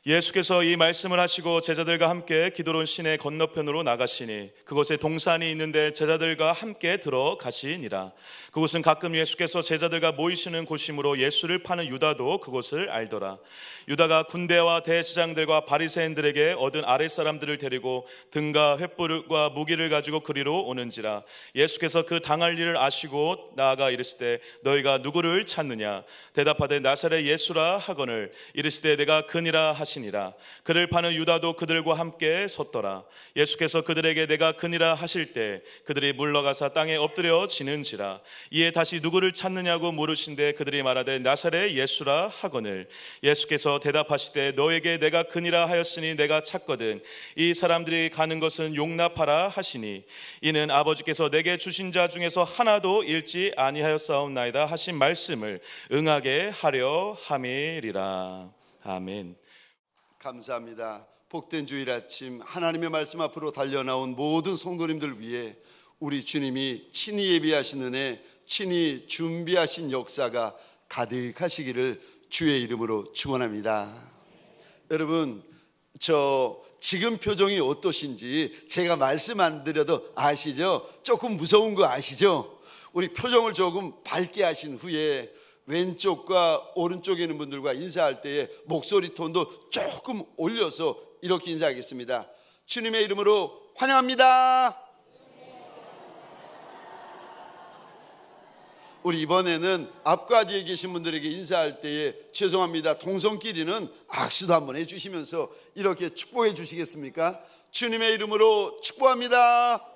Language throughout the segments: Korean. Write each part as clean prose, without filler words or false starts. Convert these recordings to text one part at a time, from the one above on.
예수께서 이 말씀을 하시고 제자들과 함께 기드론 시내 건너편으로 나가시니 그곳에 동산이 있는데 제자들과 함께 들어가시니라. 그곳은 가끔 예수께서 제자들과 모이시는 곳이므로 예수를 파는 유다도 그곳을 알더라. 유다가 군대와 대제사장들과 바리새인들에게 얻은 아랫사람들을 데리고 등과 횃불과 무기를 가지고 그리로 오는지라. 예수께서 그 당할 일을 아시고 나아가 이르시되 너희가 누구를 찾느냐? 대답하되 나사렛 예수라 하거늘 이르시되 내가 그니라 하시니라. 그를 파는 유다도 그들과 함께 섰더라. 예수께서 그들에게 내가 그니라 하실 때 그들이 물러가사 땅에 엎드려 지는지라. 이에 다시 누구를 찾느냐고 물으신데 그들이 말하되 나사렛 예수라 하거늘 예수께서 대답하시되 너에게 내가 그니라 하였으니 내가 찾거든 이 사람들이 가는 것은 용납하라 하시니 이는 아버지께서 내게 주신 자 중에서 하나도 잃지 아니하였사옵나이다 하신 말씀을 응하게 하려 함이리라. 아멘. 감사합니다. 복된 주일 아침 하나님의 말씀 앞으로 달려나온 모든 성도님들 위해 우리 주님이 친히 예비하신 은혜, 친히 준비하신 역사가 가득하시기를 주의 이름으로 축원합니다. 여러분, 지금 표정이 어떠신지 제가 말씀 안 드려도 아시죠? 조금 무서운 거 아시죠? 우리 표정을 조금 밝게 하신 후에 왼쪽과 오른쪽에 있는 분들과 인사할 때에 목소리 톤도 조금 올려서 이렇게 인사하겠습니다. 주님의 이름으로 환영합니다. 우리 이번에는 앞과 뒤에 계신 분들에게 인사할 때에 죄송합니다, 동성끼리는 악수도 한번 해주시면서 이렇게 축복해 주시겠습니까? 주님의 이름으로 축복합니다.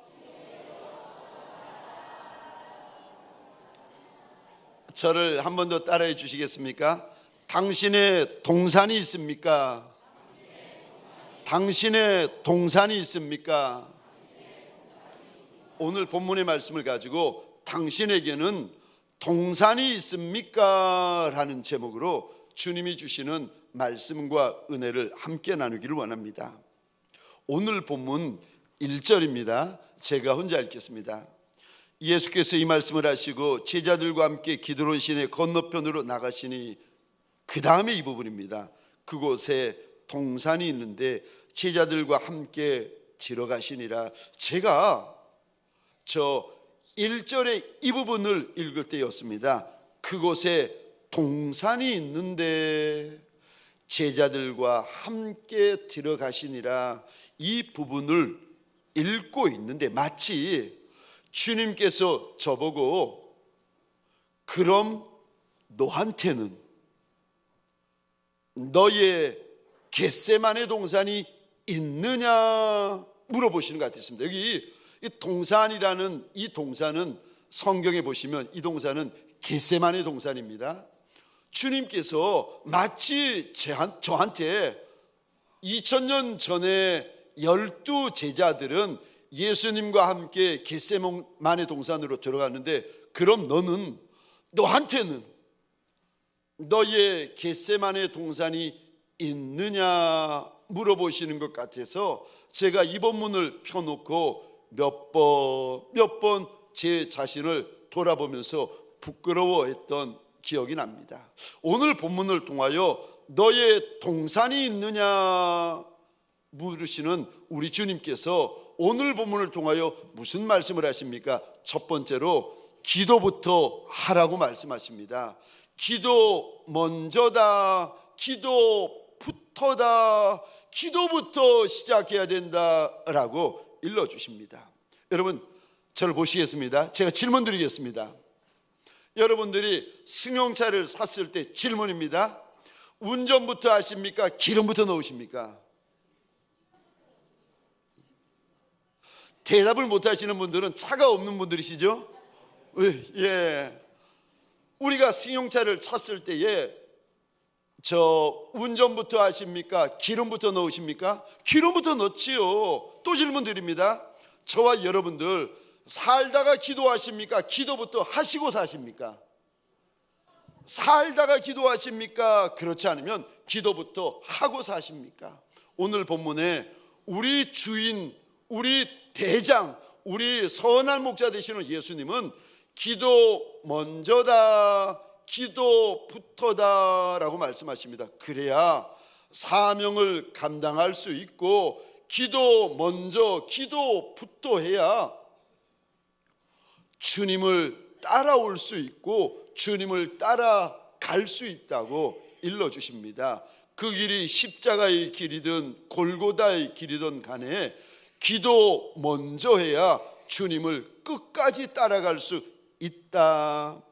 저를 한 번 더 따라해 주시겠습니까? 당신의 동산이 있습니까? 당신의 동산이 있습니까? 오늘 본문의 말씀을 가지고 당신에게는 동산이 있습니까? 라는 제목으로 주님이 주시는 말씀과 은혜를 함께 나누기를 원합니다. 오늘 본문 1절입니다. 제가 혼자 읽겠습니다. 예수께서 이 말씀을 하시고 제자들과 함께 기드론 시내 건너편으로 나가시니 그 다음에 이 부분입니다. 그곳에 동산이 있는데 제자들과 함께 들어가시니라. 제가 1절의 이 부분을 읽을 때였습니다. 그곳에 동산이 있는데 제자들과 함께 들어가시니라. 이 부분을 읽고 있는데 마치 주님께서 저보고 그럼 너한테는 너의 겟세마네 동산이 있느냐 물어보시는 것 같았습니다. 여기 이 동산이라는 이 동산은 성경에 보시면 이 동산은 겟세마네 동산입니다. 주님께서 마치 저한테 2000년 전에 12 제자들은 예수님과 함께 겟세마네 동산으로 들어갔는데 그럼 너한테는 너의 겟세마네 동산이 있느냐 물어보시는 것 같아서 제가 이 본문을 펴놓고 몇 번 제 자신을 돌아보면서 부끄러워했던 기억이 납니다. 오늘 본문을 통하여 너의 동산이 있느냐 물으시는 우리 주님께서 오늘 본문을 통하여 무슨 말씀을 하십니까? 첫 번째로 기도부터 하라고 말씀하십니다. 기도 먼저다, 기도부터다, 기도부터 시작해야 된다라고 일러주십니다. 여러분, 저를 보시겠습니다. 제가 질문 드리겠습니다. 여러분들이 승용차를 샀을 때 질문입니다. 운전부터 하십니까? 기름부터 넣으십니까? 대답을 못 하시는 분들은 차가 없는 분들이시죠? 예. 우리가 승용차를 샀을 때에 운전부터 하십니까? 기름부터 넣으십니까? 기름부터 넣지요. 또 질문 드립니다. 저와 여러분들 살다가 기도하십니까? 기도부터 하시고 사십니까? 살다가 기도하십니까? 그렇지 않으면 기도부터 하고 사십니까? 오늘 본문에 우리 주인, 우리 대장, 우리 선한 목자 되시는 예수님은 기도 먼저다, 기도부터다 라고 말씀하십니다. 그래야 사명을 감당할 수 있고 기도 먼저 기도부터 해야 주님을 따라올 수 있고 주님을 따라갈 수 있다고 일러주십니다. 그 길이 십자가의 길이든 골고다의 길이든 간에 기도 먼저 해야 주님을 끝까지 따라갈 수 있다.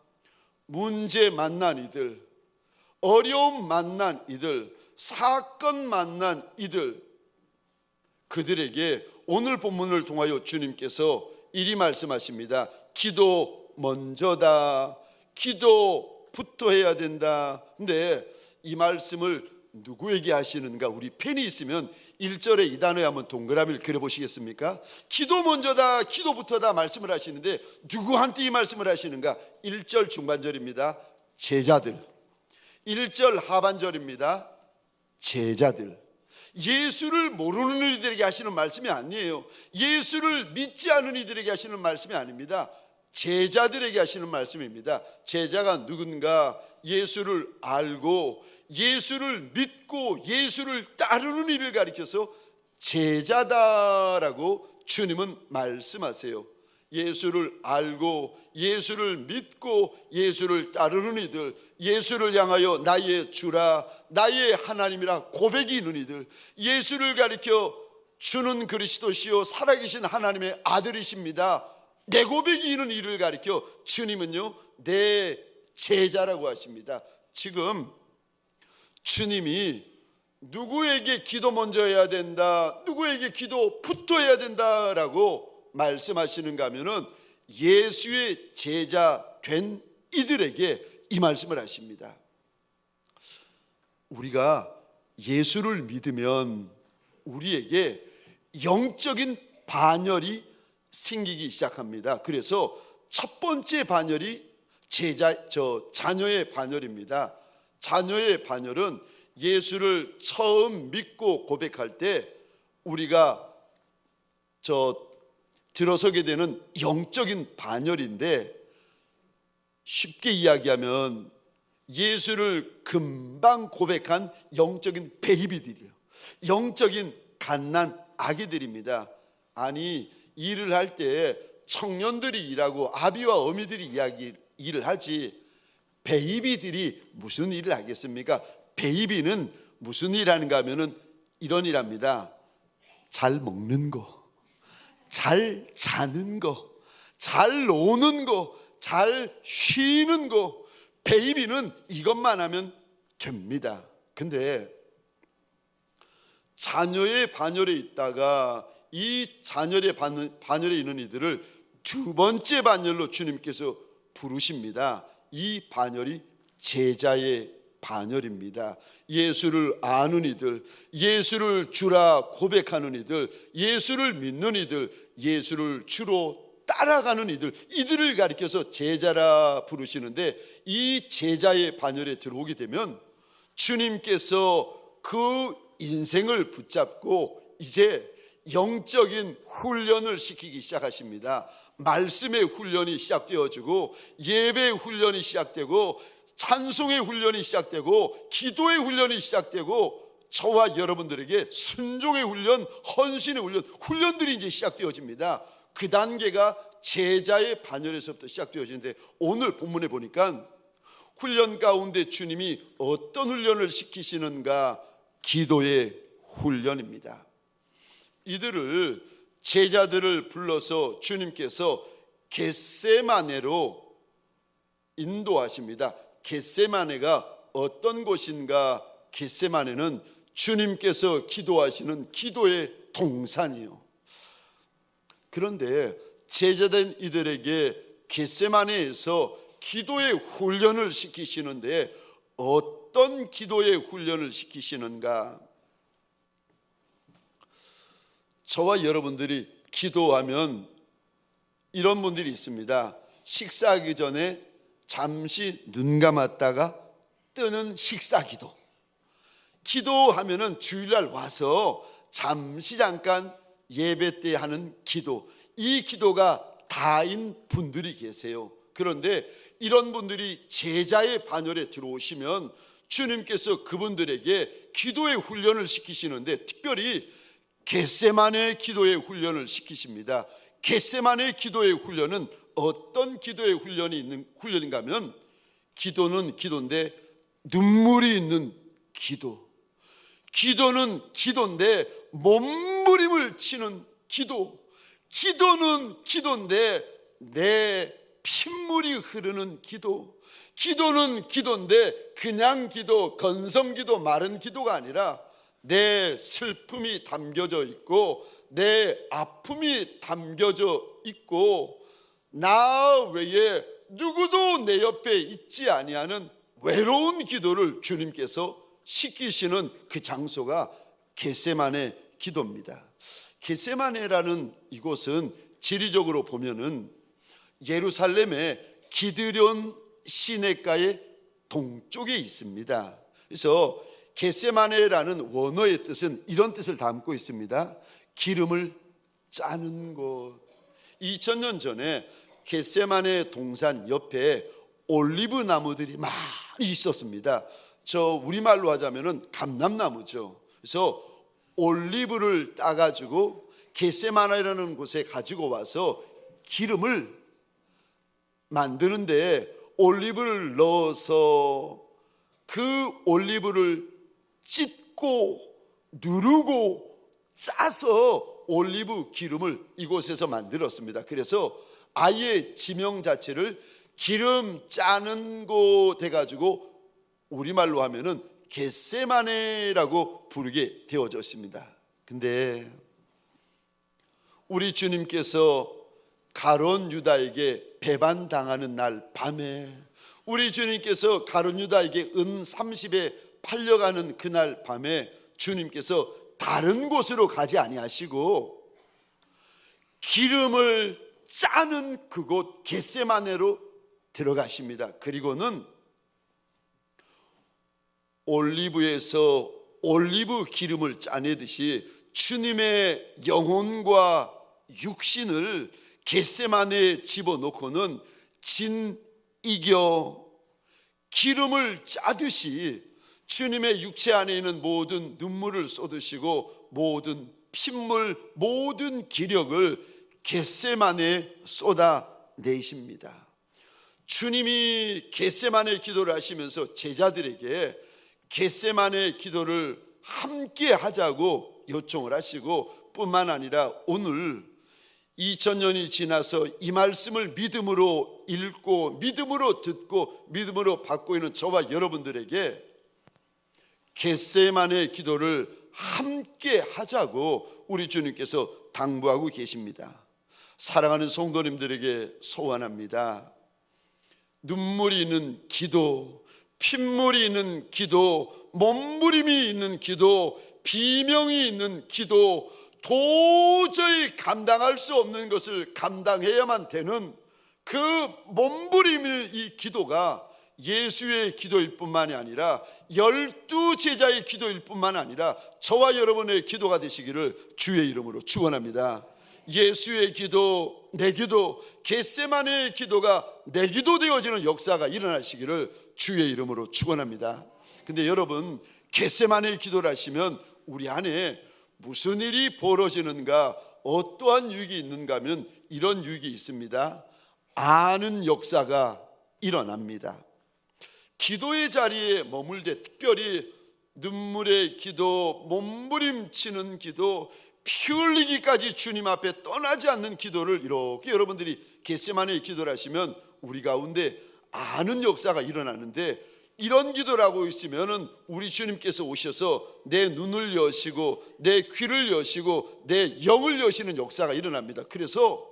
문제 만난 이들, 어려움 만난 이들, 사건 만난 이들, 그들에게 오늘 본문을 통하여 주님께서 이리 말씀하십니다. 기도 먼저다. 기도부터 해야 된다. 근데 이 말씀을 누구에게 하시는가? 우리 펜이 있으면 1절에 이 단어에 한번 동그라미를 그려보시겠습니까? 기도 먼저다, 기도부터다 말씀을 하시는데 누구한테 이 말씀을 하시는가? 1절 중반절입니다. 제자들. 1절 하반절입니다. 제자들. 예수를 모르는 이들에게 하시는 말씀이 아니에요. 예수를 믿지 않은 이들에게 하시는 말씀이 아닙니다. 제자들에게 하시는 말씀입니다. 제자가 누군가? 예수를 알고 예수를 믿고 예수를 따르는 이를 가리켜서 제자다라고 주님은 말씀하세요. 예수를 알고 예수를 믿고 예수를 따르는 이들, 예수를 향하여 나의 주라 나의 하나님이라 고백이 있는 이들, 예수를 가리켜 주는 그리스도시요 살아계신 하나님의 아들이십니다 내 고백이 있는 이를 가리켜 주님은요 내 제자라고 하십니다. 지금 주님이 누구에게 기도 먼저 해야 된다, 누구에게 기도부터 해야 된다라고 말씀하시는가 하면은 예수의 제자 된 이들에게 이 말씀을 하십니다. 우리가 예수를 믿으면 우리에게 영적인 반열이 생기기 시작합니다. 그래서 첫 번째 반열이 자녀의 반열입니다. 자녀의 반열은 예수를 처음 믿고 고백할 때 우리가 들어서게 되는 영적인 반열인데, 쉽게 이야기하면 예수를 금방 고백한 영적인 베이비들이에요. 영적인 갓난 아기들입니다. 아니, 일을 할 때 청년들이 일하고 아비와 어미들이 일을 하지 베이비들이 무슨 일을 하겠습니까? 베이비는 무슨 일 하는가 하면은 이런 일 합니다. 잘 먹는 거, 잘 자는 거, 잘 노는 거, 잘 쉬는 거, 베이비는 이것만 하면 됩니다. 근데 자녀의 반열에 있다가 이 자녀의 반열에 있는 이들을 두 번째 반열로 주님께서 부르십니다. 이 반열이 제자의 반열입니다. 예수를 아는 이들, 예수를 주라 고백하는 이들, 예수를 믿는 이들, 예수를 주로 따라가는 이들을 가리켜서 제자라 부르시는데, 이 제자의 반열에 들어오게 되면 주님께서 그 인생을 붙잡고 이제 영적인 훈련을 시키기 시작하십니다. 말씀의 훈련이 시작되어지고 예배의 훈련이 시작되고 찬송의 훈련이 시작되고 기도의 훈련이 시작되고 저와 여러분들에게 순종의 훈련, 헌신의 훈련들이 이제 시작되어집니다. 그 단계가 제자의 반열에서부터 시작되어지는데, 오늘 본문에 보니까 훈련 가운데 주님이 어떤 훈련을 시키시는가? 기도의 훈련입니다. 이들을, 제자들을 불러서 주님께서 겟세마네로 인도하십니다. 겟세마네가 어떤 곳인가? 겟세마네는 주님께서 기도하시는 기도의 동산이에요. 그런데 제자된 이들에게 겟세마네에서 기도의 훈련을 시키시는데 어떤 기도의 훈련을 시키시는가? 저와 여러분들이 기도하면 이런 분들이 있습니다. 식사하기 전에 잠시 눈 감았다가 뜨는 식사기도. 기도하면은 주일날 와서 잠깐 예배 때 하는 기도, 이 기도가 다인 분들이 계세요. 그런데 이런 분들이 제자의 반열에 들어오시면 주님께서 그분들에게 기도의 훈련을 시키시는데 특별히 겟세마네 기도의 훈련을 시키십니다. 겟세마네 기도의 훈련은 어떤 기도의 훈련인가 하면 기도는 기도인데 눈물이 있는 기도, 기도는 기도인데 몸부림을 치는 기도, 기도는 기도인데 내 핏물이 흐르는 기도, 기도는 기도인데 그냥 기도, 건성 기도, 마른 기도가 아니라 내 슬픔이 담겨져 있고 내 아픔이 담겨져 있고 나 외에 누구도 내 옆에 있지 아니하는 외로운 기도를 주님께서 시키시는 그 장소가 겟세마네 기도입니다. 겟세마네라는 이곳은 지리적으로 보면은 예루살렘의 기드론 시내가의 동쪽에 있습니다. 그래서 겟세마네라는 원어의 뜻은 이런 뜻을 담고 있습니다. 기름을 짜는 곳. 2000년 전에 겟세마네 동산 옆에 올리브 나무들이 많이 있었습니다. 저 우리말로 하자면은 감람나무죠. 그래서 올리브를 따가지고 겟세마네라는 곳에 가지고 와서 기름을 만드는데 올리브를 넣어서 그 올리브를 찢고 누르고 짜서 올리브 기름을 이곳에서 만들었습니다. 그래서 아예 지명 자체를 기름 짜는 곳 해가지고 우리말로 하면은 겟세마네라고 부르게 되어졌습니다. 근데 우리 주님께서 가룟 유다에게 배반당하는 날 밤에 우리 주님께서 가룟 유다에게 은 30에 팔려가는 그날 밤에 주님께서 다른 곳으로 가지 아니하시고 기름을 짜는 그곳 겟세마네로 들어가십니다. 그리고는 올리브에서 올리브 기름을 짜내듯이 주님의 영혼과 육신을 겟세마네에 집어넣고는 진이겨 기름을 짜듯이 주님의 육체 안에 있는 모든 눈물을 쏟으시고 모든 핏물, 모든 기력을 겟세마네에 쏟아내십니다. 주님이 겟세마네 기도를 하시면서 제자들에게 겟세마네 기도를 함께 하자고 요청을 하시고 뿐만 아니라 오늘 2000년이 지나서 이 말씀을 믿음으로 읽고 믿음으로 듣고 믿음으로 받고 있는 저와 여러분들에게 겟세마네 기도를 함께 하자고 우리 주님께서 당부하고 계십니다. 사랑하는 성도님들에게 소원합니다. 눈물이 있는 기도, 핏물이 있는 기도, 몸부림이 있는 기도, 비명이 있는 기도, 도저히 감당할 수 없는 것을 감당해야만 되는 그 몸부림의 이 기도가 예수의 기도일 뿐만이 아니라 12 제자의 기도일 뿐만 아니라 저와 여러분의 기도가 되시기를 주의 이름으로 축원합니다. 예수의 기도, 내 기도, 겟세마네의 기도가 내 기도 되어지는 역사가 일어나시기를 주의 이름으로 축원합니다. 근데 여러분, 겟세마네의 기도를 하시면 우리 안에 무슨 일이 벌어지는가, 어떠한 유익이 있는가 하면 이런 유익이 있습니다. 아는 역사가 일어납니다. 기도의 자리에 머물 때 특별히 눈물의 기도, 몸부림치는 기도, 피 흘리기까지 주님 앞에 떠나지 않는 기도를 이렇게 여러분들이 겟세마네의 기도를 하시면 우리 가운데 아는 역사가 일어나는데, 이런 기도를 하고 있으면 우리 주님께서 오셔서 내 눈을 여시고 내 귀를 여시고 내 영을 여시는 역사가 일어납니다. 그래서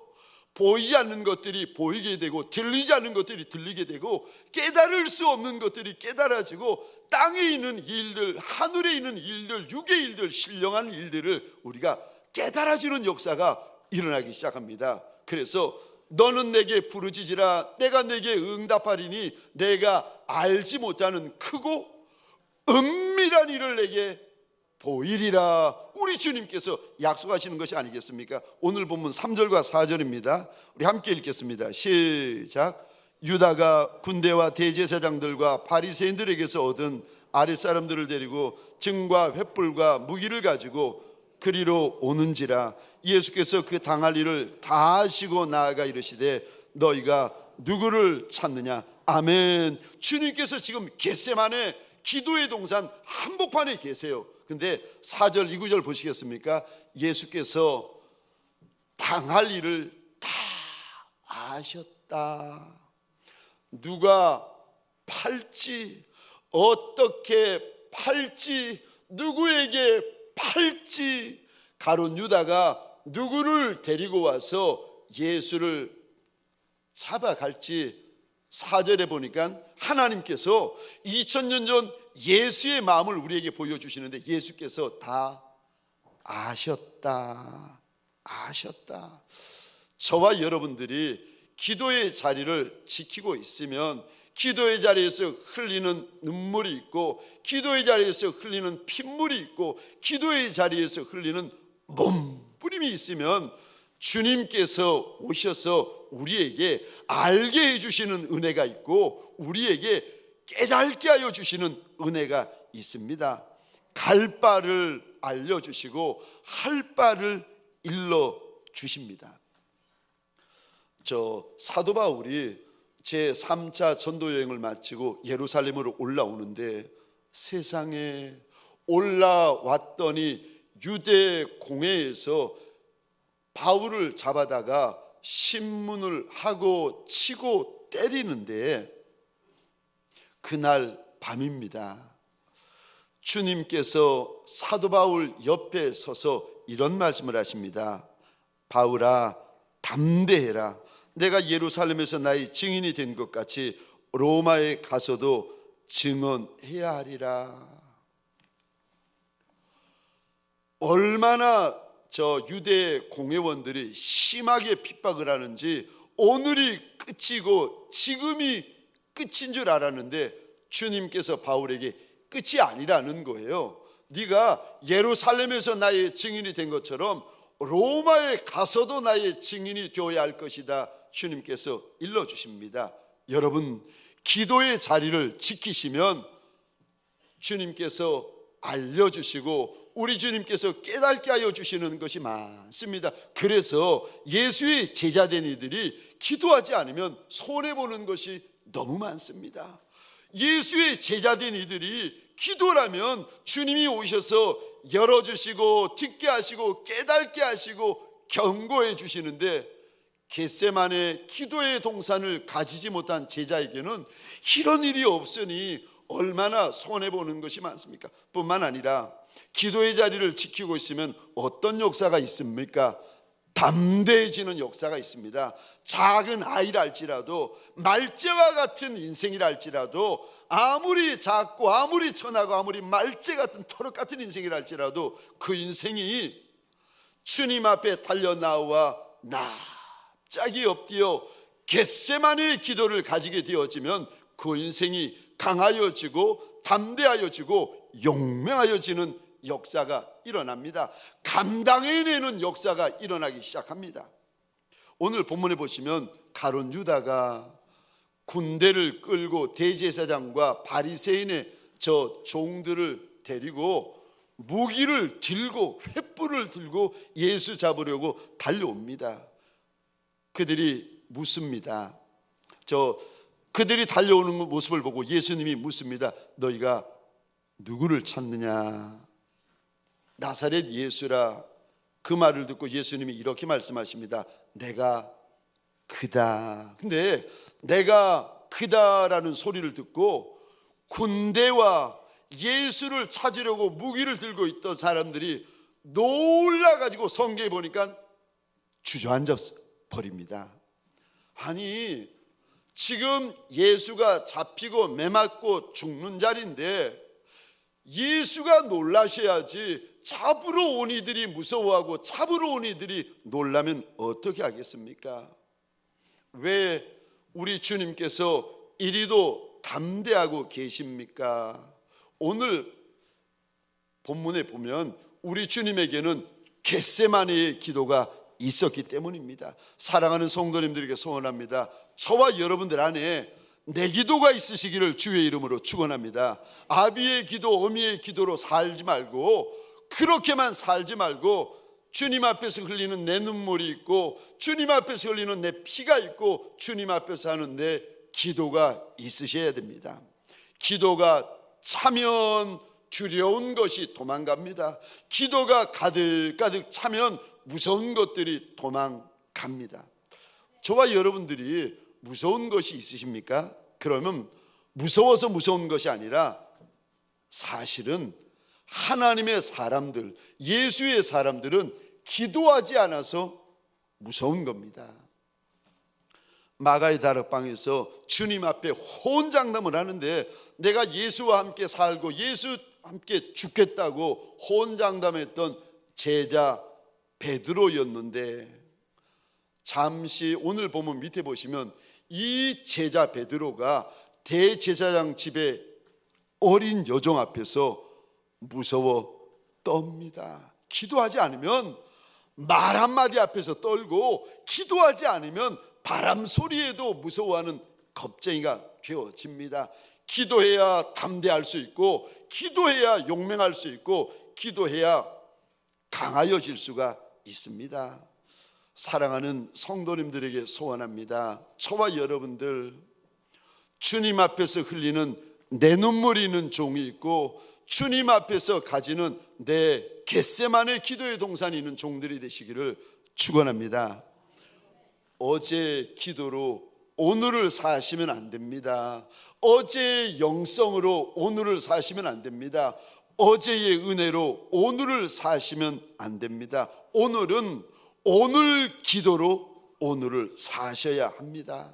보이지 않는 것들이 보이게 되고 들리지 않는 것들이 들리게 되고 깨달을 수 없는 것들이 깨달아지고 땅에 있는 일들, 하늘에 있는 일들, 육의 일들, 신령한 일들을 우리가 깨달아지는 역사가 일어나기 시작합니다. 그래서 너는 내게 부르짖으라 내가 내게 응답하리니 내가 알지 못하는 크고 은밀한 일을 내게 보이리라. 우리 주님께서 약속하시는 것이 아니겠습니까? 오늘 본문 3절과 4절입니다. 우리 함께 읽겠습니다. 시작. 유다가 군대와 대제사장들과 바리새인들에게서 얻은 아랫사람들을 데리고 증과 횃불과 무기를 가지고 그리로 오는지라. 예수께서 그 당할 일을 다 하시고 나아가 이르시되 너희가 누구를 찾느냐. 아멘. 주님께서 지금 겟세마네 기도의 동산 한복판에 계세요. 근데 4절 2구절 보시겠습니까? 예수께서 당할 일을 다 아셨다. 누가 팔지, 어떻게 팔지, 누구에게 팔지. 가룟 유다가 누구를 데리고 와서 예수를 잡아갈지 4절에 보니까 하나님께서 2000년 전 예수의 마음을 우리에게 보여주시는데 예수께서 다 아셨다. 저와 여러분들이 기도의 자리를 지키고 있으면 기도의 자리에서 흘리는 눈물이 있고 기도의 자리에서 흘리는 핏물이 있고 기도의 자리에서 흘리는 몸부림이 있으면 주님께서 오셔서 우리에게 알게 해주시는 은혜가 있고 우리에게 깨닫게 하여 주시는 은혜가 있습니다. 갈 바를 알려주시고 할 바를 일러주십니다. 사도 바울이 제3차 전도여행을 마치고 예루살렘으로 올라오는데 세상에 올라왔더니 유대 공회에서 바울을 잡아다가 신문을 하고 치고 때리는데 그날 밤입니다. 주님께서 사도 바울 옆에 서서 이런 말씀을 하십니다. 바울아 담대해라. 내가 예루살렘에서 나의 증인이 된 것 같이 로마에 가서도 증언해야 하리라. 얼마나 유대 공회원들이 심하게 핍박을 하는지 오늘이 끝이고 지금이 끝인 줄 알았는데 주님께서 바울에게 끝이 아니라는 거예요. 네가 예루살렘에서 나의 증인이 된 것처럼 로마에 가서도 나의 증인이 되어야 할 것이다. 주님께서 일러주십니다. 여러분 기도의 자리를 지키시면 주님께서 알려주시고 우리 주님께서 깨닫게 하여 주시는 것이 많습니다. 그래서 예수의 제자된 이들이 기도하지 않으면 손해보는 것이 너무 많습니다. 예수의 제자된 이들이 기도라면 주님이 오셔서 열어주시고 듣게 하시고 깨닫게 하시고 경고해 주시는데 겟세마네 기도의 동산을 가지지 못한 제자에게는 이런 일이 없으니 얼마나 손해보는 것이 많습니까? 뿐만 아니라 기도의 자리를 지키고 있으면 어떤 역사가 있습니까? 담대해지는 역사가 있습니다. 작은 아이랄지라도 말재와 같은 인생이랄지라도 아무리 작고 아무리 천하고 아무리 말재 같은 터럭 같은 인생이랄지라도 그 인생이 주님 앞에 달려나와 납작이 엎드려 겟세마네의 기도를 가지게 되어지면 그 인생이 강하여지고 담대하여지고 용맹하여지는 역사가 일어납니다. 감당해내는 역사가 일어나기 시작합니다. 오늘 본문에 보시면 가룟 유다가 군대를 끌고 대제사장과 바리새인의 종들을 데리고 무기를 들고 횃불을 들고 예수 잡으려고 달려옵니다. 그들이 묻습니다. 그들이 달려오는 모습을 보고 예수님이 묻습니다. 너희가 누구를 찾느냐? 나사렛 예수라. 그 말을 듣고 예수님이 이렇게 말씀하십니다. 내가 그다. 근데 내가 그다라는 소리를 듣고 군대와 예수를 찾으려고 무기를 들고 있던 사람들이 놀라가지고 성경에 보니까 주저앉아 버립니다. 아니 지금 예수가 잡히고 매맞고 죽는 자리인데 예수가 놀라셔야지. 잡으러 온 이들이 무서워하고 잡으러 온 이들이 놀라면 어떻게 하겠습니까? 왜 우리 주님께서 이리도 담대하고 계십니까? 오늘 본문에 보면 우리 주님에게는 겟세마네의 기도가 있었기 때문입니다. 사랑하는 성도님들에게 소원합니다. 저와 여러분들 안에 내 기도가 있으시기를 주의 이름으로 축원합니다. 아비의 기도, 어미의 기도로 살지 말고, 그렇게만 살지 말고, 주님 앞에서 흘리는 내 눈물이 있고, 주님 앞에서 흘리는 내 피가 있고, 주님 앞에서 하는 내 기도가 있으셔야 됩니다. 기도가 차면 두려운 것이 도망갑니다. 기도가 가득가득 차면 무서운 것들이 도망갑니다. 저와 여러분들이 무서운 것이 있으십니까? 그러면 무서워서 무서운 것이 아니라 사실은 하나님의 사람들, 예수의 사람들은 기도하지 않아서 무서운 겁니다. 마가의 다락방에서 주님 앞에 호언장담을 하는데, 내가 예수와 함께 살고 예수 함께 죽겠다고 호언장담했던 제자 베드로였는데, 잠시 오늘 보면 밑에 보시면 이 제자 베드로가 대제사장 집의 어린 여종 앞에서 무서워 떱니다. 기도하지 않으면 말 한마디 앞에서 떨고, 기도하지 않으면 바람 소리에도 무서워하는 겁쟁이가 되어집니다. 기도해야 담대할 수 있고, 기도해야 용맹할 수 있고, 기도해야 강하여질 수가 있습니다. 사랑하는 성도님들에게 소원합니다. 저와 여러분들, 주님 앞에서 흘리는 내 눈물이 있는 종이 있고, 주님 앞에서 가지는 내 겟세마네 기도의 동산이 있는 종들이 되시기를 축원합니다. 어제의 기도로 오늘을 사시면 안 됩니다. 어제의 영성으로 오늘을 사시면 안 됩니다. 어제의 은혜로 오늘을 사시면 안 됩니다. 오늘은 오늘 기도로 오늘을 사셔야 합니다.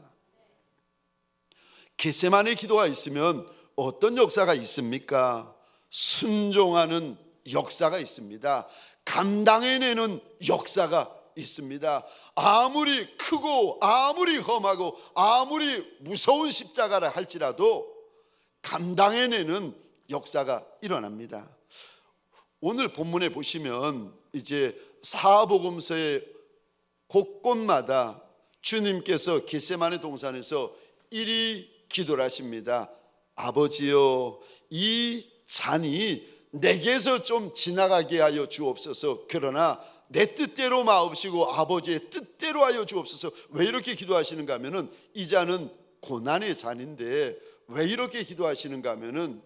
겟세마네 기도가 있으면 어떤 역사가 있습니까? 순종하는 역사가 있습니다. 감당해내는 역사가 있습니다. 아무리 크고 아무리 험하고 아무리 무서운 십자가라 할지라도 감당해내는 역사가 일어납니다. 오늘 본문에 보시면 이제 사복음서의 곳곳마다 주님께서 겟세마네 동산에서 이리 기도를 하십니다. 아버지여, 이 잔이 내게서 좀 지나가게 하여 주옵소서. 그러나 내 뜻대로 마옵시고 아버지의 뜻대로 하여 주옵소서. 왜 이렇게 기도하시는가 하면은, 이 잔은 고난의 잔인데 왜 이렇게 기도하시는가 하면은,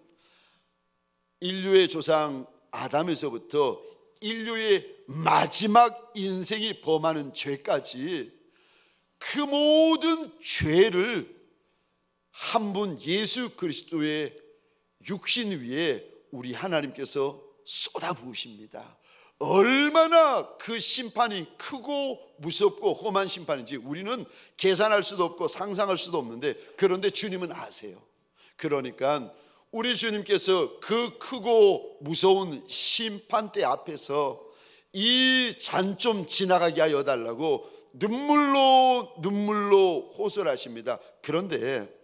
인류의 조상 아담에서부터 인류의 마지막 인생이 범하는 죄까지 그 모든 죄를 한 분 예수 그리스도의 육신 위에 우리 하나님께서 쏟아부으십니다. 얼마나 그 심판이 크고 무섭고 험한 심판인지 우리는 계산할 수도 없고 상상할 수도 없는데, 그런데 주님은 아세요. 그러니까 우리 주님께서 그 크고 무서운 심판대 앞에서 이 잔 좀 지나가게 하여 달라고 눈물로 호소하십니다. 그런데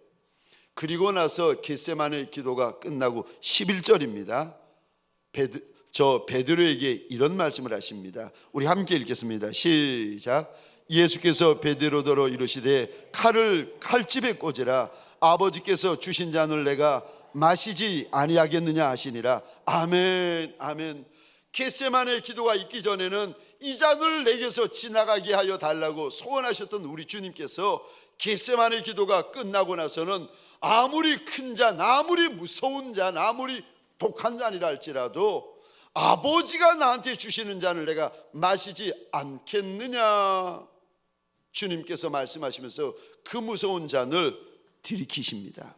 그리고 나서 겟세마네 기도가 끝나고 11절입니다. 베드로에게 이런 말씀을 하십니다. 우리 함께 읽겠습니다. 시작. 예수께서 베드로더러 이르시되 칼을 칼집에 꽂으라. 아버지께서 주신 잔을 내가 마시지 아니하겠느냐 하시니라. 아멘, 아멘. 겟세마네 기도가 있기 전에는 이 잔을 내게서 지나가게 하여 달라고 소원하셨던 우리 주님께서 겟세마네 기도가 끝나고 나서는 아무리 큰 잔, 아무리 무서운 잔, 아무리 독한 잔이라 할지라도 아버지가 나한테 주시는 잔을 내가 마시지 않겠느냐, 주님께서 말씀하시면서 그 무서운 잔을 들이키십니다.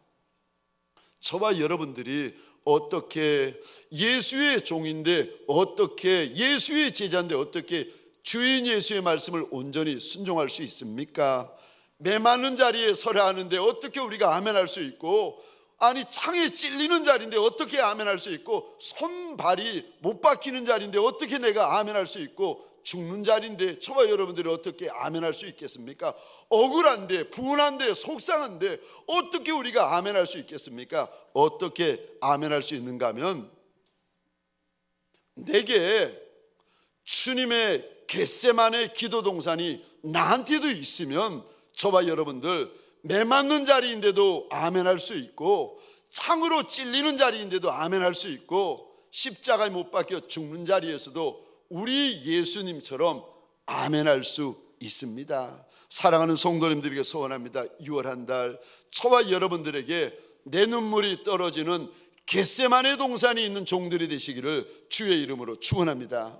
저와 여러분들이 어떻게 예수의 종인데, 어떻게 예수의 제자인데 어떻게 주인 예수의 말씀을 온전히 순종할 수 있습니까? 메마른 자리에 서라 하는데 어떻게 우리가 아멘할 수 있고, 아니 창에 찔리는 자리인데 어떻게 아멘할 수 있고, 손발이 못 박히는 자리인데 어떻게 내가 아멘할 수 있고, 죽는 자리인데 저와 여러분들이 어떻게 아멘할 수 있겠습니까? 억울한데, 분한데, 속상한데 어떻게 우리가 아멘할 수 있겠습니까? 어떻게 아멘할 수 있는가 하면, 내게 주님의 겟세마네 기도 동산이 나한테도 있으면 저와 여러분들 매 맞는 자리인데도 아멘할 수 있고, 창으로 찔리는 자리인데도 아멘할 수 있고, 십자가에 못 박혀 죽는 자리에서도 우리 예수님처럼 아멘할 수 있습니다. 사랑하는 성도님들에게 소원합니다. 6월 한 달 저와 여러분들에게 내 눈물이 떨어지는 겟세마네 동산이 있는 종들이 되시기를 주의 이름으로 축원합니다.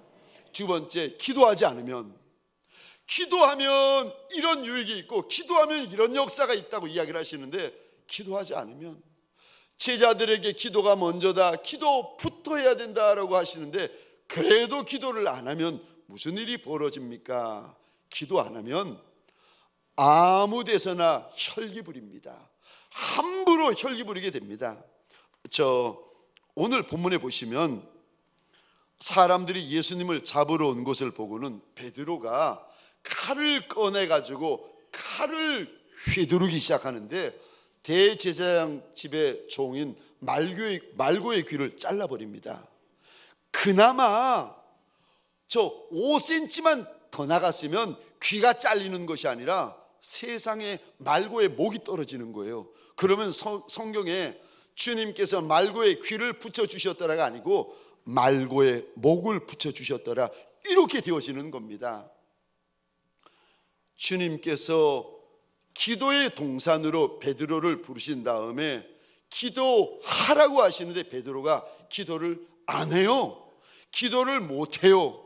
두 번째, 기도하지 않으면, 기도하면 이런 유익이 있고 기도하면 이런 역사가 있다고 이야기를 하시는데, 기도하지 않으면, 제자들에게 기도가 먼저다, 기도부터 해야 된다라고 하시는데, 그래도 기도를 안 하면 무슨 일이 벌어집니까? 기도 안 하면 아무 데서나 혈기 부립니다. 함부로 혈기 부리게 됩니다. 오늘 본문에 보시면 사람들이 예수님을 잡으러 온 것을 보고는 베드로가 칼을 꺼내가지고 칼을 휘두르기 시작하는데, 대제사장 집의 종인 말고의 귀를 잘라버립니다. 그나마 5cm만 더 나갔으면 귀가 잘리는 것이 아니라 세상에 말고의 목이 떨어지는 거예요. 그러면 성경에 주님께서 말고의 귀를 붙여주셨더라가 아니고 말고의 목을 붙여주셨더라, 이렇게 되어지는 겁니다. 주님께서 기도의 동산으로 베드로를 부르신 다음에 기도하라고 하시는데 베드로가 기도를 안 해요. 기도를 못 해요.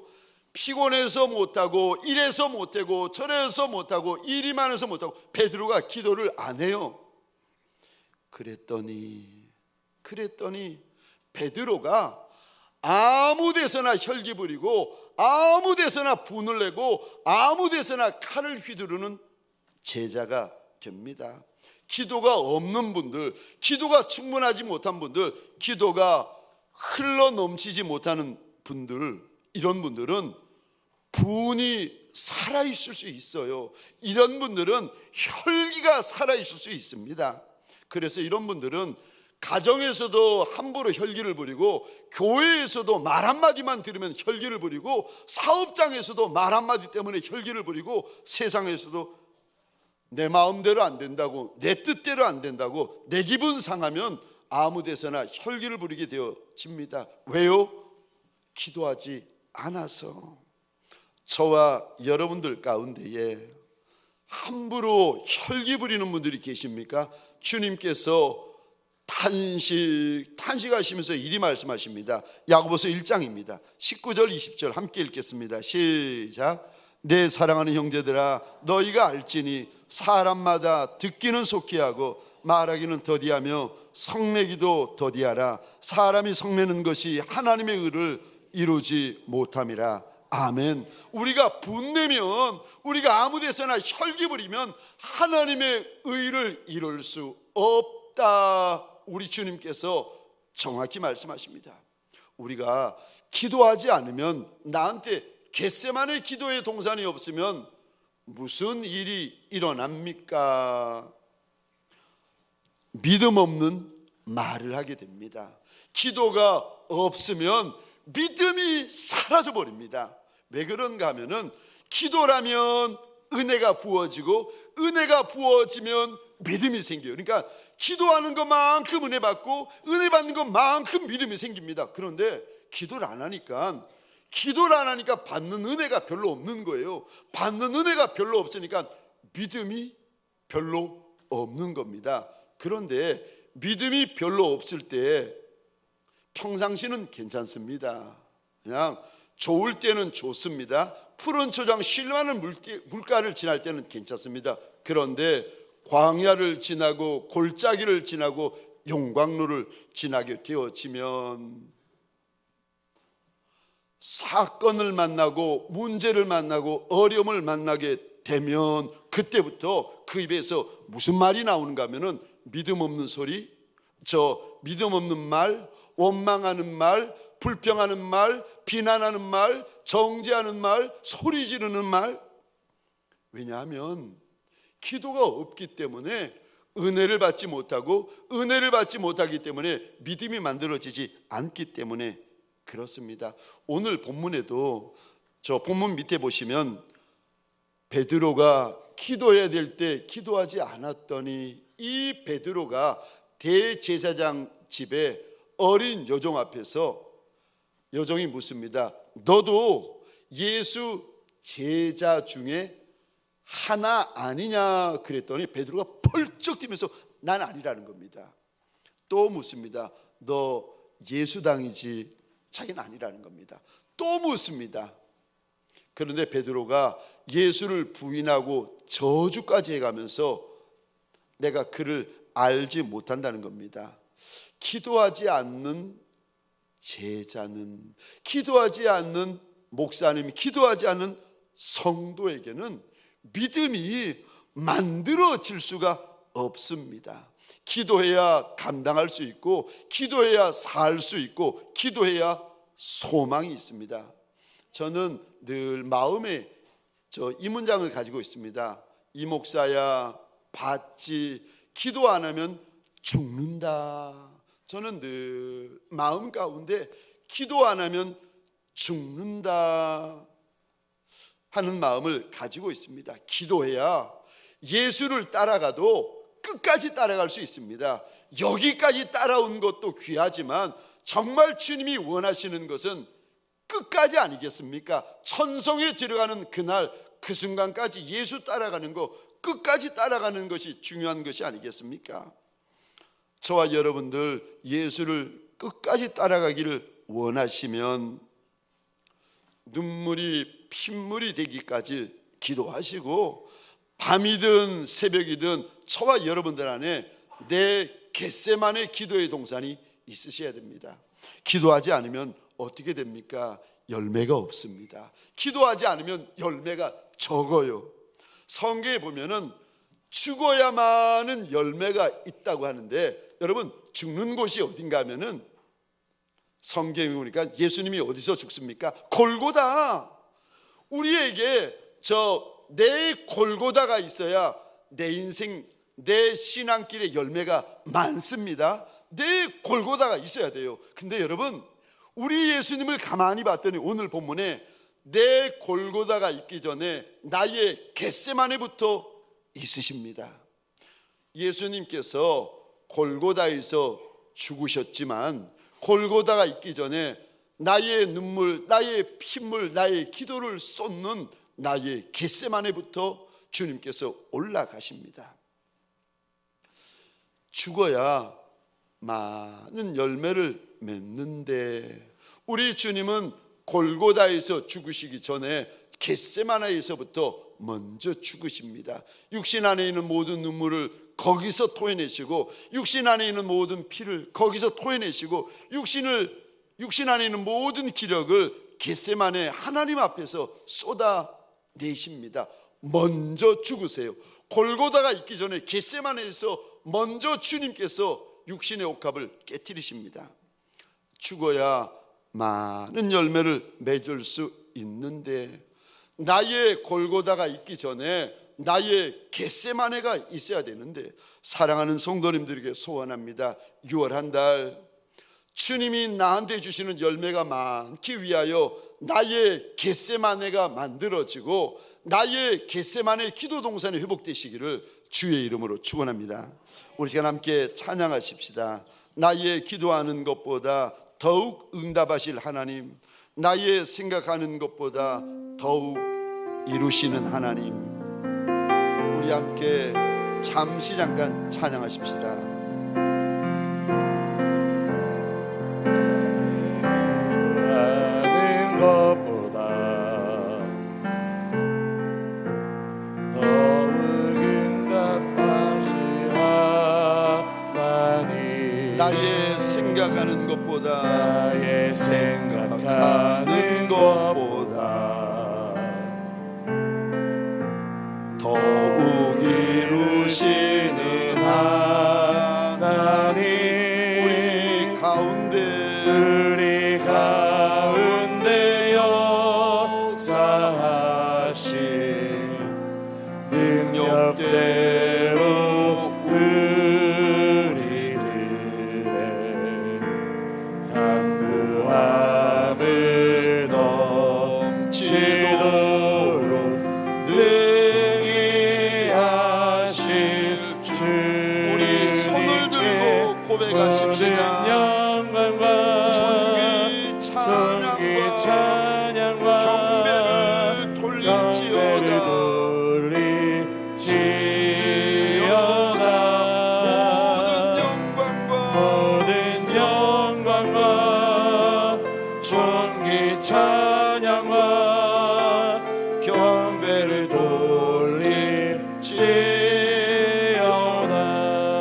피곤해서 못하고, 이래서 못하고, 저래서 못하고, 일이 많아서 못하고, 베드로가 기도를 안 해요. 그랬더니 베드로가 아무 데서나 혈기 부리고, 아무 데서나 분을 내고, 아무 데서나 칼을 휘두르는 제자가 됩니다. 기도가 없는 분들, 기도가 충분하지 못한 분들, 기도가 흘러 넘치지 못하는 분들, 이런 분들은 분이 살아있을 수 있어요. 이런 분들은 혈기가 살아있을 수 있습니다. 그래서 이런 분들은 가정에서도 함부로 혈기를 부리고, 교회에서도 말 한마디만 들으면 혈기를 부리고, 사업장에서도 말 한마디 때문에 혈기를 부리고, 세상에서도 내 마음대로 안 된다고, 내 뜻대로 안 된다고, 내 기분 상하면 아무 데서나 혈기를 부리게 되어집니다. 왜요? 기도하지 않아서. 저와 여러분들 가운데에 함부로 혈기 부리는 분들이 계십니까? 주님께서 탄식하시면서 이리 말씀하십니다. 야고보서 1장입니다 19절 20절 함께 읽겠습니다. 시작. 내 사랑하는 형제들아, 너희가 알지니 사람마다 듣기는 속히 하고 말하기는 더디하며 성내기도 더디하라. 사람이 성내는 것이 하나님의 의를 이루지 못함이라. 아멘. 우리가 분내면, 우리가 아무 데서나 혈기 부리면 하나님의 의를 이룰 수 없다, 우리 주님께서 정확히 말씀하십니다. 우리가 기도하지 않으면, 나한테 겟세마네 기도의 동산이 없으면 무슨 일이 일어납니까? 믿음 없는 말을 하게 됩니다. 기도가 없으면 믿음이 사라져 버립니다. 왜 그런가 하면은, 기도라면 은혜가 부어지고, 은혜가 부어지면 믿음이 생겨요. 그러니까 기도하는 것만큼 은혜 받고, 은혜 받는 것만큼 믿음이 생깁니다. 그런데 기도를 안 하니까 받는 은혜가 별로 없는 거예요. 받는 은혜가 별로 없으니까 믿음이 별로 없는 겁니다. 그런데 믿음이 별로 없을 때 평상시는 괜찮습니다. 그냥 좋을 때는 좋습니다. 푸른 초장 쉴만한 물가를 지날 때는 괜찮습니다. 그런데 광야를 지나고 골짜기를 지나고 용광로를 지나게 되어지면, 사건을 만나고 문제를 만나고 어려움을 만나게 되면, 그때부터 그 입에서 무슨 말이 나오는가 하면은 믿음 없는 소리, 믿음 없는 말, 원망하는 말, 불평하는 말, 비난하는 말, 정죄하는 말, 소리 지르는 말. 왜냐하면 기도가 없기 때문에 은혜를 받지 못하고, 은혜를 받지 못하기 때문에 믿음이 만들어지지 않기 때문에 그렇습니다. 오늘 본문에도 저 본문 밑에 보시면 베드로가 기도해야 될 때 기도하지 않았더니 이 베드로가 대제사장 집에 어린 여종 앞에서 여종이 묻습니다. 너도 예수 제자 중에 하나 아니냐 그랬더니 베드로가 펄쩍 뛰면서 난 아니라는 겁니다. 또 묻습니다. 너 예수당이지? 자기는 아니라는 겁니다. 또 묻습니다. 그런데 베드로가 예수를 부인하고 저주까지 해가면서 내가 그를 알지 못한다는 겁니다. 기도하지 않는 제자는, 기도하지 않는 목사님, 기도하지 않는 성도에게는 믿음이 만들어질 수가 없습니다. 기도해야 감당할 수 있고, 기도해야 살 수 있고, 기도해야 소망이 있습니다. 저는 늘 마음에 이 문장을 가지고 있습니다. 이 목사야 봤지, 기도 안 하면 죽는다. 저는 늘 마음 가운데 기도 안 하면 죽는다 하는 마음을 가지고 있습니다. 기도해야 예수를 따라가도 끝까지 따라갈 수 있습니다. 여기까지 따라온 것도 귀하지만 정말 주님이 원하시는 것은 끝까지 아니겠습니까? 천성에 들어가는 그날 그 순간까지 예수 따라가는 거, 끝까지 따라가는 것이 중요한 것이 아니겠습니까? 저와 여러분들 예수를 끝까지 따라가기를 원하시면 눈물이 핏물이 되기까지 기도하시고, 밤이든 새벽이든 저와 여러분들 안에 내 겟세마네 기도의 동산이 있으셔야 됩니다. 기도하지 않으면 어떻게 됩니까? 열매가 없습니다. 기도하지 않으면 열매가 적어요. 성경에 보면은 죽어야만은 열매가 있다고 하는데, 여러분 죽는 곳이 어딘가 하면은 성경에 보니까 예수님이 어디서 죽습니까? 골고다. 우리에게 내 골고다가 있어야 내 인생, 내 신앙길의 열매가 많습니다. 내 골고다가 있어야 돼요. 근데 여러분, 우리 예수님을 가만히 봤더니 오늘 본문에 내 골고다가 있기 전에 나의 겟세마네부터 있으십니다. 예수님께서 골고다에서 죽으셨지만 골고다가 있기 전에 나의 눈물, 나의 핏물, 나의 기도를 쏟는 나의 겟세마네부터 주님께서 올라가십니다. 죽어야 많은 열매를 맺는데 우리 주님은 골고다에서 죽으시기 전에 겟세마네에서부터 먼저 죽으십니다. 육신 안에 있는 모든 눈물을 거기서 토해내시고, 육신 안에 있는 모든 피를 거기서 토해내시고, 육신 안에 있는 모든 기력을 겟세마네 하나님 앞에서 쏟아내십니다. 먼저 죽으세요. 골고다가 있기 전에 겟세마네에서 먼저 주님께서 육신의 옥합을 깨뜨리십니다. 죽어야 많은 열매를 맺을 수 있는데 나의 골고다가 있기 전에 나의 겟세마네가 있어야 되는데, 사랑하는 성도님들에게 소원합니다. 6월 한 달 주님이 나한테 주시는 열매가 많기 위하여 나의 겟세마네가 만들어지고 나의 겟세마네 기도 동산이 회복되시기를 주의 이름으로 축원합니다. 우리 시간 함께 찬양하십시다. 나의 기도하는 것보다 더욱 응답하실 하나님, 나의 생각하는 것보다 더욱 이루시는 하나님, 우리 함께 잠시 잠깐 찬양하십시다. 하는 것보다 더욱 응답하실 하나님, 나의 생각하는 것보다 나의 생각하는 것보다 더욱 이루시는 하나님, 우리 가운데 역사하신 능력대로 우리들의 강구함을 넘치게 영광과 존귀 찬양과 경배를 돌릴지어다.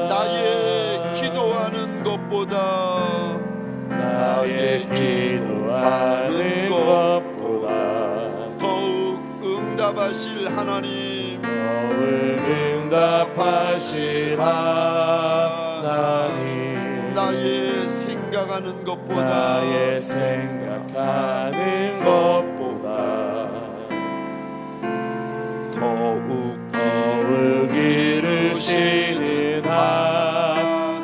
나의 기도하는 것보다 나의 기도하는 것보다 더욱 응답하실 하나님, 더욱 응답하실 하나님, 나의 생각하는 것보다 나의 생각하는 것보다 더욱 이루시는 하나님,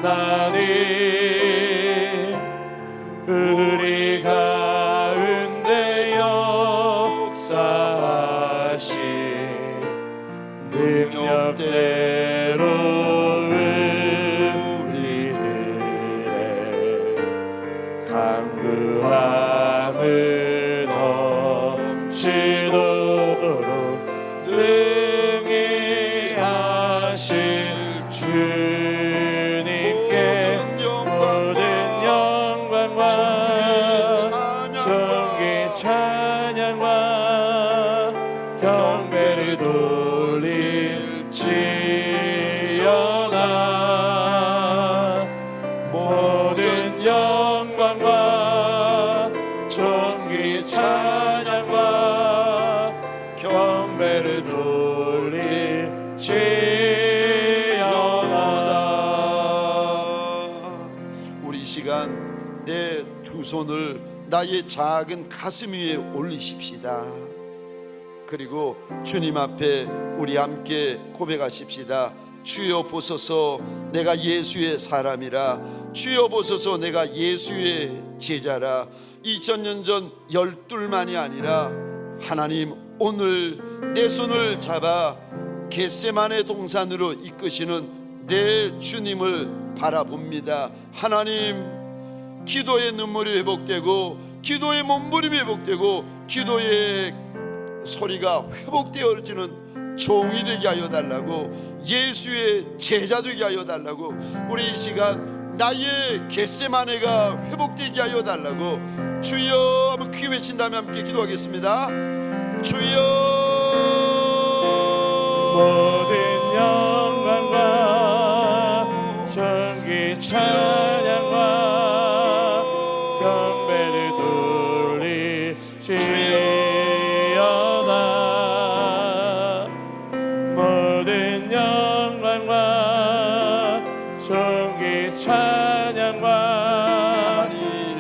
우리 가운데 역사하신 능력대로 우리들의 강구함을 넘치도록 능히 하실 주님께 모든 영광과 존귀 찬양과 경배를 돌릴지어다. 모든 영광과 존귀 찬양과 경배를 돌릴지어다. 우리 시간 내 두 손을 나의 작은 가슴 위에 올리십시다. 그리고 주님 앞에 우리 함께 고백하십시다. 주여 보소서 내가 예수의 사람이라. 주여 보소서 내가 예수의 제자라. 2000년 전 12만이 아니라 하나님 오늘 내 손을 잡아 겟세마네 동산으로 이끄시는 내 주님을 바라봅니다. 하나님, 기도의 눈물이 회복되고 기도의 몸부림이 회복되고 기도의 소리가 회복되어지는 종이 되게 하여 달라고, 예수의 제자 되게 하여 달라고, 우리 이 시간 나의 겟세마네가 회복되게 하여 달라고 주여 한번 크게 외친 다음에 함께 기도하겠습니다. 주여. 모든 영광과 존귀 찬양과 경배를 돌릴지어다. 모든 영광과 존귀 찬양과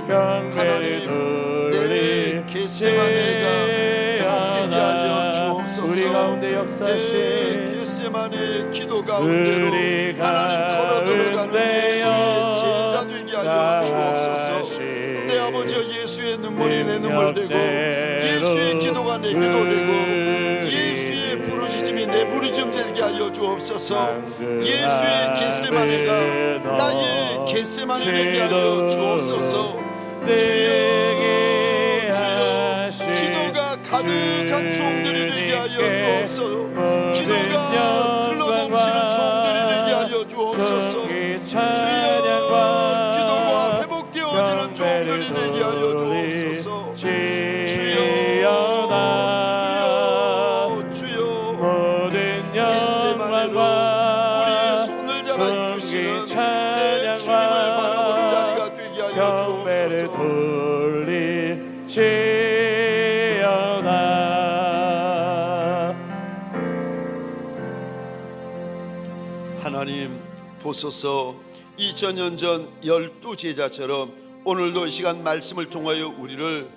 경배를 돌릴지어다. 우리 가운데 역사하신 겟세마네 기도 가운데로 하나님 걸어 들어가는 예수의 제자 되게 하여 주옵소서. 내 아버지여, 예수의 눈물이 내 눈물 되고 예수의 기도가 내 기도 되고 예수의 부르짖음이 내 부르짖음 되게 하여 주옵소서. 예수의 겟세마네가 나의 겟세마네 되게 하여 주옵소서. 주여, 주여, 기도가 가득한 종들이 되게 하여 주옵소서. 기도가 흘러넘치는 종들이 되게 하여 주옵소서. 주여, 기도가 회복되어지는 종들이 되게 하여 주옵소서. 주여, 주여, 모든 영광과 우리의 손을 잡아 이끄시는 내 주님을 바라보는 자리가 되게 하여 주옵소서. 돌릴지어다. 하나님 보소서, 2000년 전 12제자처럼 오늘도 이 시간 말씀을 통하여 우리를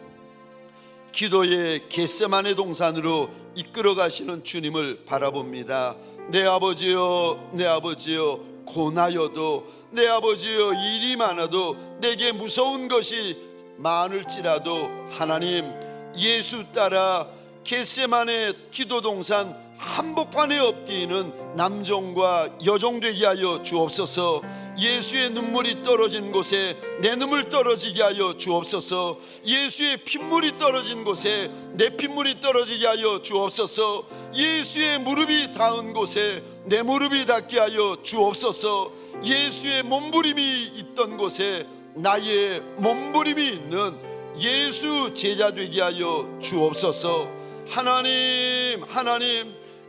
기도의 겟세마네 동산으로 이끌어 가시는 주님을 바라봅니다. 내 아버지여, 내 아버지여, 고나여도, 내 아버지여, 일이 많아도, 내게 무서운 것이 많을지라도 하나님, 예수 따라 겟세마네 기도 동산 한복판에 엎드리는 남종과 여종 되게 하여 주옵소서. 예수의 눈물이 떨어진 곳에 내 눈물 떨어지게 하여 주옵소서. 예수의 핏물이 떨어진 곳에 내 핏물이 떨어지게 하여 주옵소서. 예수의 무릎이 닿은 곳에 내 무릎이 닿게 하여 주옵소서. 예수의 몸부림이 있던 곳에 나의 몸부림이 있는 예수 제자 되게 하여 주옵소서. 하나님,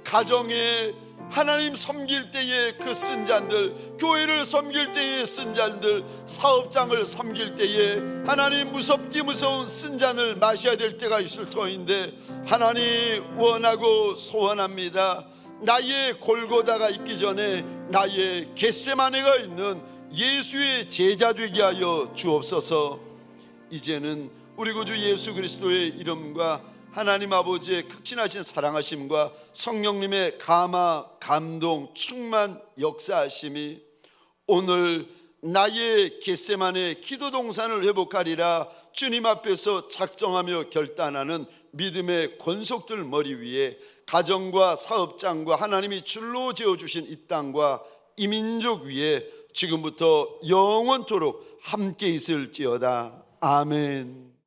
가정에 하나님 섬길 때에 그 쓴 자들, 교회를 섬길 때에 쓴 자들, 사업장을 섬길 때에 하나님 무섭디 무서운 쓴 잔을 마셔야 될 때가 있을 터인데, 하나님 원하고 소원합니다. 나의 골고다가 있기 전에 나의 겟세마네가 있는 예수의 제자 되게 하여 주옵소서. 이제는 우리 구주 예수 그리스도의 이름과 하나님 아버지의 극진하신 사랑하심과 성령님의 감화, 감동, 충만, 역사하심이 오늘 나의 겟세마네 기도 동산을 회복하리라 주님 앞에서 작정하며 결단하는 믿음의 권속들 머리 위에 가정과 사업장과 하나님이 줄로 지어주신 이 땅과 이 민족 위에 지금부터 영원토록 함께 있을지어다. 아멘.